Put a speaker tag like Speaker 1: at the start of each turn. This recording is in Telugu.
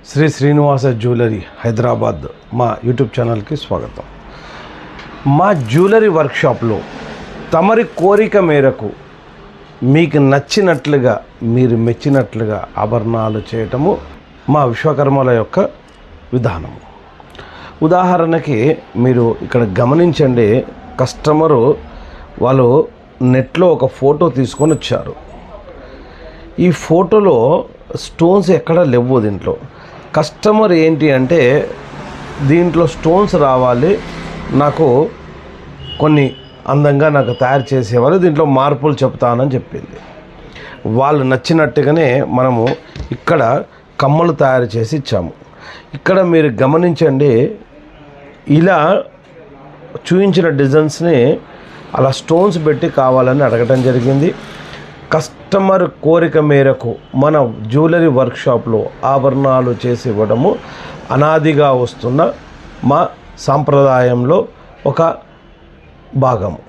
Speaker 1: శ్రీ శ్రీనివాస జ్యువెలరీ హైదరాబాద్ మా యూట్యూబ్ ఛానల్కి స్వాగతం. మా జ్యువెలరీ వర్క్షాప్లో తమరి కోరిక మేరకు మీకు నచ్చినట్లుగా మీరు మెచ్చినట్లుగా ఆభరణాలు చేయటము మా విశ్వకర్మల యొక్క విధానము. ఉదాహరణకి మీరు ఇక్కడ గమనించండి, కస్టమరు వాళ్ళు నెట్లో ఒక ఫోటో తీసుకొని వచ్చారు. ఈ ఫోటోలో స్టోన్స్ ఎక్కడ లేవు. దీంట్లో కస్టమర్ ఏంటి అంటే, దీంట్లో స్టోన్స్ రావాలి, నాకు కొన్ని అందంగా నాకు తయారు చేసేవాళ్ళు, దీంట్లో మార్పులు చెప్తానని చెప్పింది. వాళ్ళు నచ్చినట్టుగానే మనము ఇక్కడ కమ్మలు తయారు చేసి ఇచ్చాము. ఇక్కడ మీరు గమనించండి, ఇలా చూపించిన డిజైన్స్ని అలా స్టోన్స్ పెట్టి కావాలని అడగటం జరిగింది. కస్టమర్ కోరిక మేరకు మన జ్యువెలరీ వర్క్షాప్లో ఆభరణాలు చేసి ఇవ్వడము అనాదిగా వస్తున్న మా సాంప్రదాయంలో ఒక భాగము.